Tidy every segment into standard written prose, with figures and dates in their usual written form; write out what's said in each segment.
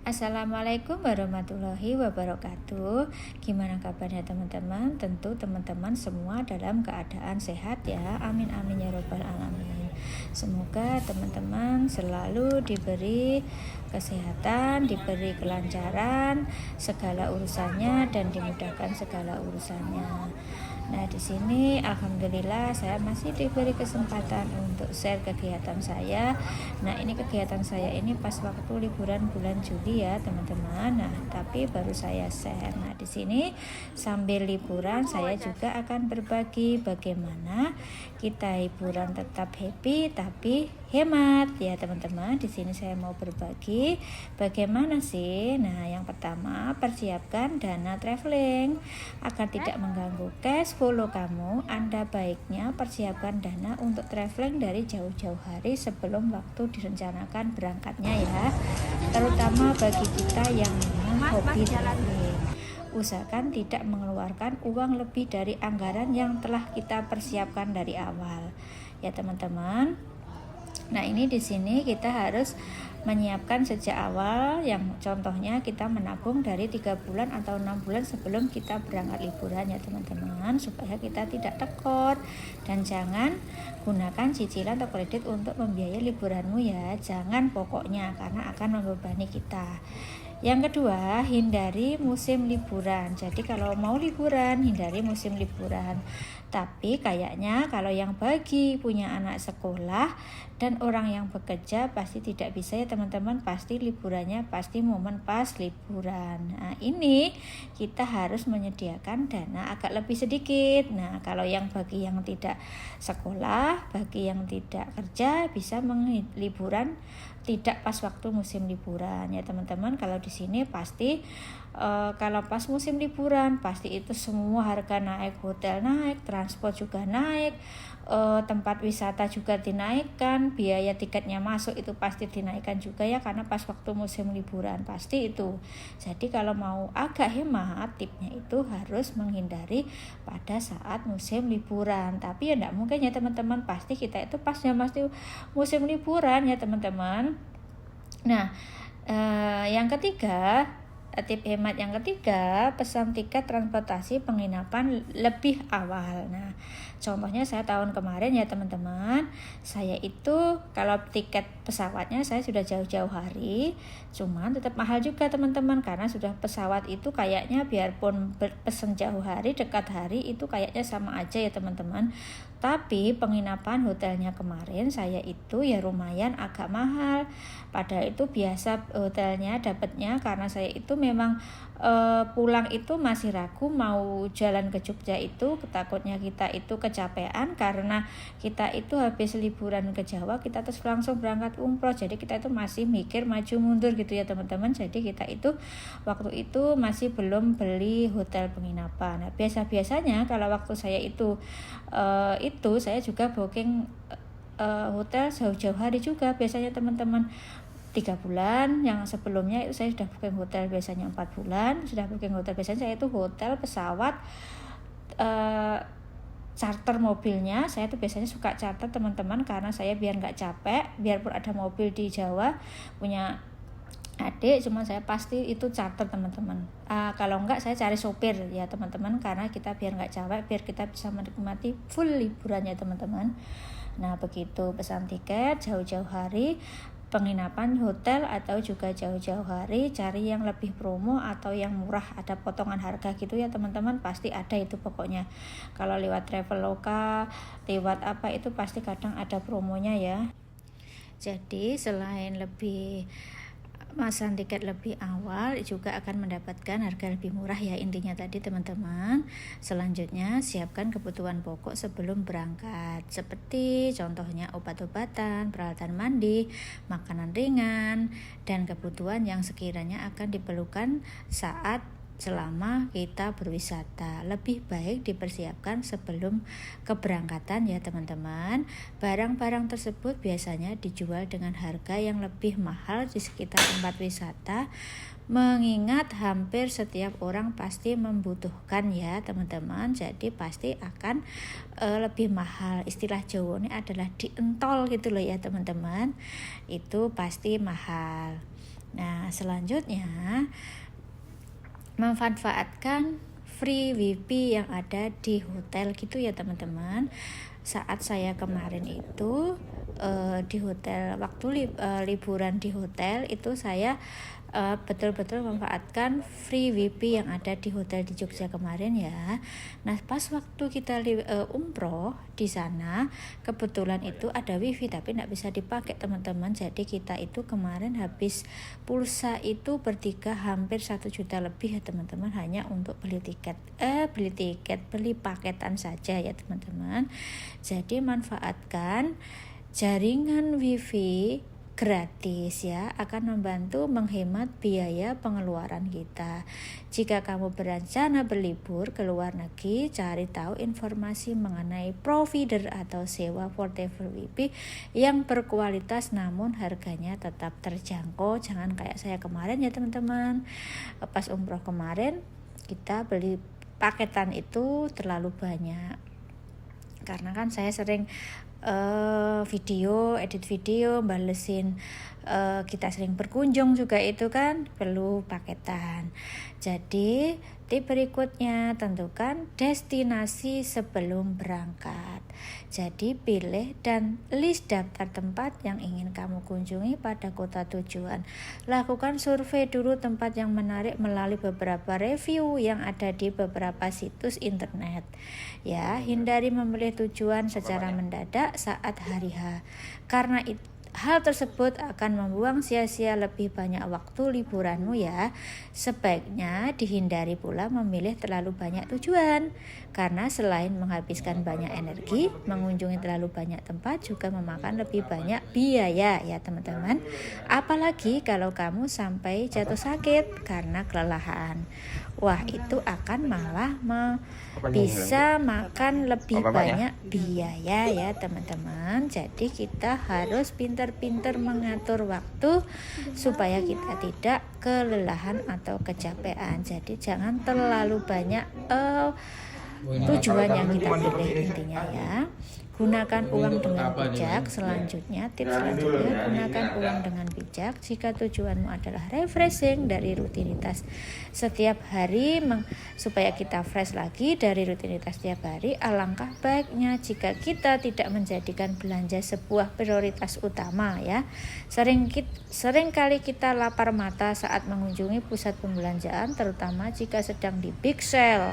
Assalamualaikum warahmatullahi wabarakatuh. Gimana kabarnya teman-teman? Tentu teman-teman semua dalam keadaan sehat ya. Amin amin ya robbal alamin. Semoga teman-teman selalu diberi kesehatan, diberi kelancaran segala urusannya dan dimudahkan segala urusannya. Nah, di sini alhamdulillah saya masih diberi kesempatan untuk share kegiatan saya. Nah, ini kegiatan saya ini pas waktu liburan bulan Juli ya, teman-teman. Nah, tapi baru saya share. Nah, di sini sambil liburan saya juga akan berbagi bagaimana kita liburan tetap happy tapi hemat ya, teman-teman. Di sini saya mau berbagi bagaimana sih. Nah, yang pertama, persiapkan dana traveling agar tidak mengganggu cash follow kamu. Anda baiknya persiapkan dana untuk traveling dari jauh-jauh hari sebelum waktu direncanakan berangkatnya ya, terutama bagi kita yang memang hobi traveling. Usahakan tidak mengeluarkan uang lebih dari anggaran yang telah kita persiapkan dari awal ya, teman-teman. Nah, ini di sini kita harus menyiapkan sejak awal, yang contohnya kita menabung dari 3 bulan atau 6 bulan sebelum kita berangkat liburan ya, teman-teman, supaya kita tidak tekor. Dan jangan gunakan cicilan atau kredit untuk membiayai liburanmu ya, jangan pokoknya, karena akan membebani kita. Yang kedua, hindari musim liburan. Jadi kalau mau liburan, hindari musim liburan. Tapi kayaknya kalau yang bagi punya anak sekolah dan orang yang bekerja pasti tidak bisa ya, teman-teman. Pasti liburannya pasti momen pas liburan. Nah, ini kita harus menyediakan dana agak lebih sedikit. Nah, kalau yang bagi yang tidak sekolah, bagi yang tidak kerja, bisa liburan tidak pas waktu musim liburan ya, teman-teman. Kalau di sini pasti kalau pas musim liburan pasti itu semua harga naik, hotel naik, transport juga naik, tempat wisata juga dinaikkan, biaya tiketnya masuk itu pasti dinaikkan juga ya, karena pas waktu musim liburan pasti itu. Jadi kalau mau agak hemat, tipnya itu harus menghindari pada saat musim liburan. Tapi ya enggak mungkin ya, teman-teman, pasti kita itu pasnya pasti musim liburan ya, teman-teman. Nah, yang ketiga, tip hemat yang ketiga, pesan tiket transportasi penginapan lebih awal. Nah, contohnya saya tahun kemarin ya, teman-teman, saya itu kalau tiket pesawatnya saya sudah jauh-jauh hari, cuman tetap mahal juga, teman-teman, karena sudah pesawat itu kayaknya biarpun pesen jauh hari, dekat hari, itu kayaknya sama aja ya, teman-teman. Tapi penginapan hotelnya kemarin saya itu ya lumayan agak mahal. Padahal itu biasa hotelnya dapatnya, karena saya itu memang pulang itu masih ragu mau jalan ke Jogja itu, takutnya kita itu kecapean karena kita itu habis liburan ke Jawa kita terus langsung berangkat umroh. Jadi kita itu masih mikir maju mundur gitu ya, teman-teman. Jadi kita itu waktu itu masih belum beli hotel penginapan. Nah, biasanya kalau waktu saya itu saya juga booking hotel jauh-jauh hari juga biasanya, teman-teman. 3 bulan yang sebelumnya itu saya sudah booking hotel, biasanya 4 bulan sudah booking hotel. Biasanya saya itu hotel, pesawat, charter mobilnya saya tuh biasanya suka charter, teman-teman, karena saya biar nggak capek, biarpun ada mobil di Jawa punya adik, cuma saya pasti itu charter, teman-teman. Kalau enggak saya cari sopir ya, teman-teman, karena kita biar nggak capek, biar kita bisa menikmati full liburannya, teman-teman. Nah, begitu pesan tiket jauh-jauh hari, penginapan hotel atau juga jauh-jauh hari, cari yang lebih promo atau yang murah, ada potongan harga gitu ya, teman-teman. Pasti ada itu pokoknya. Kalau lewat Traveloka, lewat apa itu pasti kadang ada promonya ya. Jadi selain lebih memesan tiket lebih awal juga akan mendapatkan harga lebih murah ya, intinya tadi, teman-teman. Selanjutnya, siapkan kebutuhan pokok sebelum berangkat, seperti contohnya obat-obatan, peralatan mandi, makanan ringan, dan kebutuhan yang sekiranya akan diperlukan saat selama kita berwisata. Lebih baik dipersiapkan sebelum keberangkatan ya, teman-teman. Barang-barang tersebut biasanya dijual dengan harga yang lebih mahal di sekitar tempat wisata, mengingat hampir setiap orang pasti membutuhkan ya, teman-teman. Jadi pasti akan lebih mahal. Istilah Jawa ini adalah dientol gitu loh ya, teman-teman. Itu pasti mahal. Nah, Nah, selanjutnya memanfaatkan free wifi yang ada di hotel gitu ya teman-teman. Saat saya kemarin itu di hotel, waktu liburan di hotel itu saya betul-betul memanfaatkan free wifi yang ada di hotel di Jogja kemarin ya. Nah, pas waktu kita umroh di sana, kebetulan itu ada wifi tapi tidak bisa dipakai teman-teman. Jadi kita itu kemarin habis pulsa itu bertiga hampir 1 juta lebih ya teman-teman, hanya untuk beli paketan saja ya teman-teman. Jadi manfaatkan jaringan wifi gratis ya, akan membantu menghemat biaya pengeluaran kita. Jika kamu berencana berlibur ke luar negeri, cari tahu informasi mengenai provider atau sewa portable wifi yang berkualitas namun harganya tetap terjangkau. Jangan kayak saya kemarin ya teman-teman, pas umroh kemarin kita beli paketan itu terlalu banyak, karena kan saya sering edit video, balesin, kita sering berkunjung juga itu kan perlu paketan. Jadi tip berikutnya, tentukan destinasi sebelum berangkat. Jadi pilih dan list daftar tempat yang ingin kamu kunjungi pada kota tujuan. Lakukan survei dulu tempat yang menarik melalui beberapa review yang ada di beberapa situs internet. Ya, hindari memilih tujuan secara mendadak saat hari H, karena hal tersebut akan membuang sia-sia lebih banyak waktu liburanmu ya. Sebaiknya dihindari pula memilih terlalu banyak tujuan, karena selain menghabiskan banyak energi, mengunjungi terlalu banyak tempat juga memakan lebih banyak biaya ya teman-teman. Apalagi kalau kamu sampai jatuh sakit karena kelelahan. Wah, itu akan malah bisa makan lebih banyak biaya ya teman-teman. Jadi kita harus pintar-pintar mengatur waktu supaya kita tidak kelelahan atau kecapean. Jadi jangan terlalu banyak tujuan yang kita pilih intinya ya. Gunakan uang dengan bijak. Tips selanjutnya, gunakan uang dengan bijak jika tujuanmu adalah refreshing dari rutinitas setiap hari, supaya kita fresh lagi dari rutinitas setiap hari. Alangkah baiknya jika kita tidak menjadikan belanja sebuah prioritas utama ya. Sering kali kita lapar mata saat mengunjungi pusat pembelanjaan, terutama jika sedang di big sale.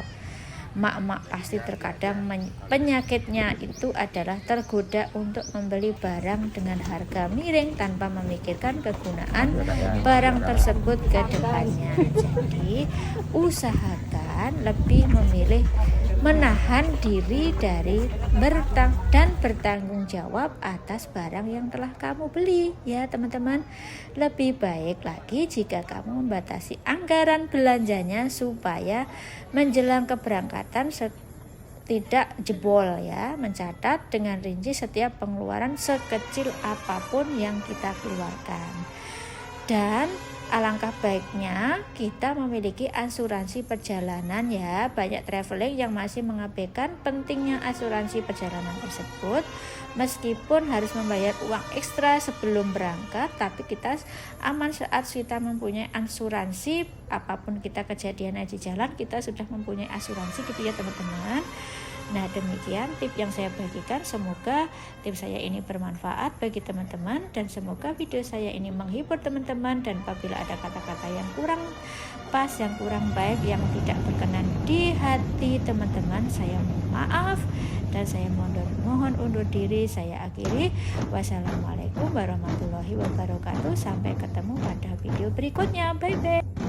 Mak-mak pasti terkadang penyakitnya itu adalah tergoda untuk membeli barang dengan harga miring tanpa memikirkan kegunaan barang tersebut ke depannya. Jadi usahakan lebih memilih menahan diri dari bertanggung jawab atas barang yang telah kamu beli ya teman-teman. Lebih baik lagi jika kamu membatasi anggaran belanjanya supaya menjelang keberangkatan tidak jebol ya. Mencatat dengan rinci setiap pengeluaran sekecil apapun yang kita keluarkan. Dan alangkah baiknya kita memiliki asuransi perjalanan ya. Banyak traveling yang masih mengabaikan pentingnya asuransi perjalanan tersebut. Meskipun harus membayar uang ekstra sebelum berangkat, tapi kita aman saat kita mempunyai asuransi. Apapun kita kejadian di jalan, kita sudah mempunyai asuransi gitu ya teman-teman. Nah, demikian tip yang saya bagikan. Semoga tip saya ini bermanfaat bagi teman-teman, dan semoga video saya ini menghibur teman-teman. Dan apabila ada kata-kata yang kurang pas, yang kurang baik, yang tidak berkenan di hati teman-teman, saya mohon maaf dan saya mohon undur diri. Saya akhiri. Wassalamualaikum warahmatullahi wabarakatuh. Sampai ketemu pada video berikutnya. Bye bye.